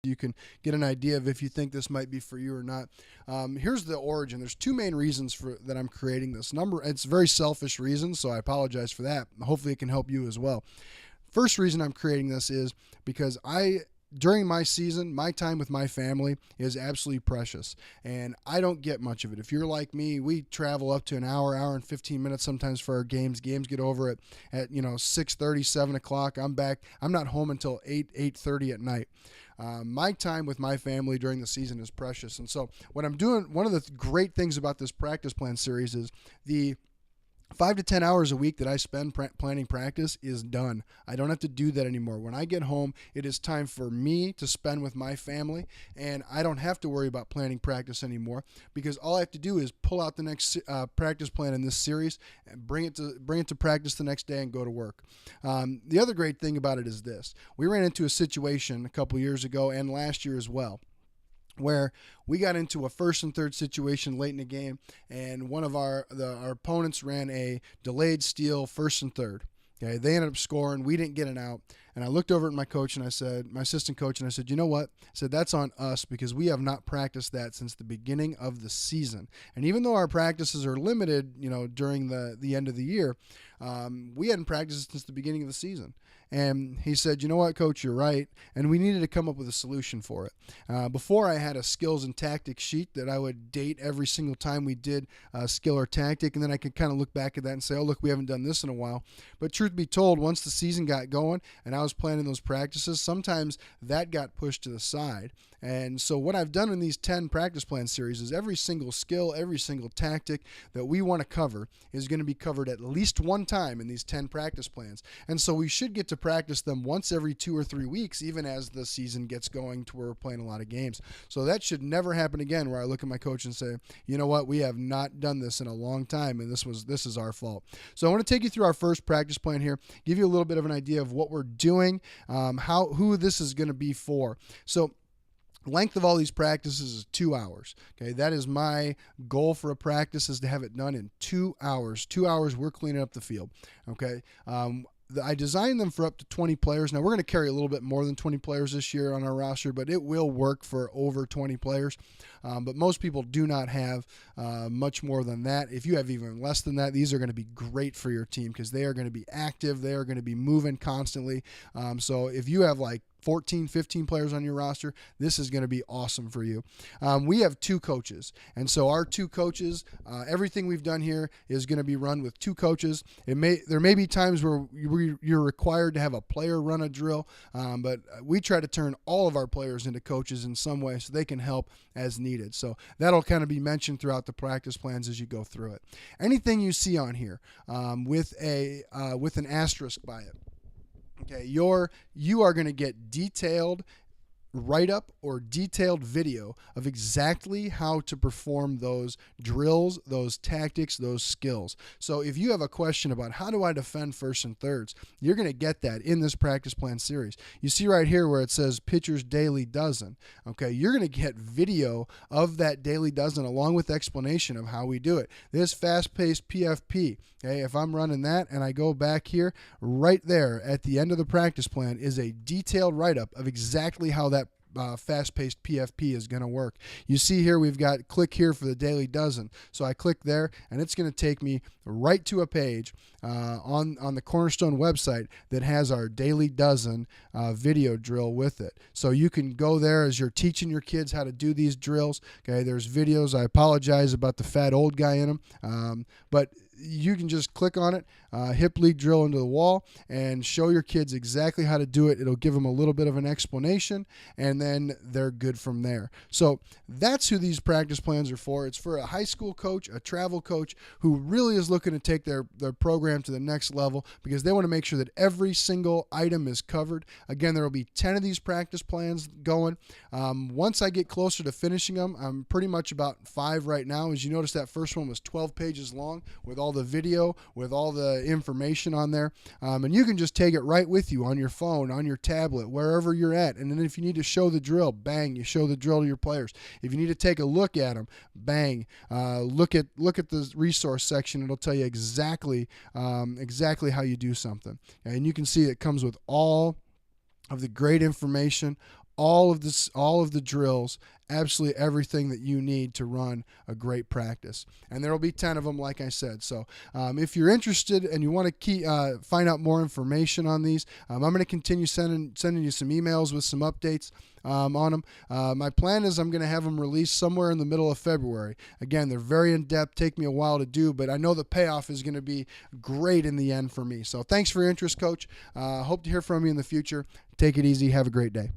you can get an idea of if you think this might be for you or not. Here's the origin. There's two main reasons for that I'm creating this. It's very selfish reasons, so I apologize for that. Hopefully it can help you as well. First reason I'm creating this is because during my season, my time with my family is absolutely precious, and I don't get much of it. If you're like me, we travel up to an hour and 15 minutes sometimes for our games. Games get over at 6:30, 7 o'clock. I'm back. I'm not home until 8:30 at night. My time with my family during the season is precious, and so what I'm doing, one of the great things about this practice plan series is the 5 to 10 hours a week that I spend planning practice is done. I don't have to do that anymore. When I get home, it is time for me to spend with my family, and I don't have to worry about planning practice anymore because all I have to do is pull out the next practice plan in this series and bring it to practice the next day and go to work. The other great thing about it is this. We ran into a situation a couple years ago and last year as well, where we got into a first and third situation late in the game, and one of our opponents ran a delayed steal first and third. Okay, they ended up scoring. We didn't get an out. And I looked over at my coach and I said, my assistant coach, and I said, you know what? I said, that's on us because we have not practiced that since the beginning of the season. And even though our practices are limited, during the end of the year, we hadn't practiced since the beginning of the season. And he said, you know what, Coach, you're right. And we needed to come up with a solution for it. Before, I had a skills and tactics sheet that I would date every single time we did a skill or tactic. And then I could kind of look back at that and say, oh, look, we haven't done this in a while. But truth be told, once the season got going and I was planning those practices, sometimes that got pushed to the side. And so what I've done in these 10 practice plan series is every single skill, every single tactic that we want to cover is going to be covered at least one time in these 10 practice plans. And so we should get to practice them once every 2 or 3 weeks, even as the season gets going to where we're playing a lot of games. So that should never happen again where I look at my coach and say, you know what, we have not done this in a long time, and this is our fault. So I want to take you through our first practice plan here, give you a little bit of an idea of what we're doing, who this is going to be for. So length of all these practices is 2 hours. Okay, that is my goal for a practice, is to have it done in 2 hours. 2 hours, we're cleaning up the field. Okay. I designed them for up to 20 players. Now, we're going to carry a little bit more than 20 players this year on our roster, but it will work for over 20 players. But most people do not have much more than that. If you have even less than that, these are going to be great for your team because they are going to be active. They are going to be moving constantly. So if you have like 14, 15 players on your roster, this is going to be awesome for you. We have 2 coaches. And so our 2 coaches, everything we've done here is going to be run with 2 coaches. There may be times where you're required to have a player run a drill, but we try to turn all of our players into coaches in some way so they can help as needed. So that'll kind of be mentioned throughout the practice plans as you go through it. Anything you see on here with an asterisk by it, okay, you are going to get detailed write-up or detailed video of exactly how to perform those drills, those tactics, those skills. So if you have a question about how do I defend first and thirds, you're going to get that in this practice plan series. You see right here where it says Pitcher's Daily Dozen. Okay, you're going to get video of that daily dozen along with explanation of how we do it. This fast-paced PFP, okay, if I'm running that and I go back here, right there at the end of the practice plan is a detailed write-up of exactly how that fast-paced PFP is going to work. You see here we've got click here for the daily dozen. So I click there and it's going to take me right to a page on the Cornerstone website that has our daily dozen video drill with it. So you can go there as you're teaching your kids how to do these drills. Okay, there's videos. I apologize about the fat old guy in them, but you can just click on it, hip lead drill into the wall, and show your kids exactly how to do it. It'll give them a little bit of an explanation, and then they're good from there. So that's who these practice plans are for. It's for a high school coach, a travel coach, who really is looking to take their program to the next level because they want to make sure that every single item is covered. Again, there will be 10 of these practice plans going. Once I get closer to finishing them, I'm pretty much about 5 right now. As you notice, that first one was 12 pages long with all the video, with all the information on there. And you can just take it right with you on your phone, on your tablet, wherever you're at. And then if you need to show the drill, bang, you show the drill to your players. If you need to take a look at them, bang, look at the resource section. It'll tell you exactly how you do something. And you can see it comes with all of the great information, all of the drills, absolutely everything that you need to run a great practice. And there will be 10 of them, like I said. So if you're interested and you want to find out more information on these, I'm going to continue sending you some emails with some updates on them. My plan is I'm going to have them released somewhere in the middle of February. Again, they're very in-depth, take me a while to do, but I know the payoff is going to be great in the end for me. So thanks for your interest, Coach. Hope to hear from you in the future. Take it easy. Have a great day.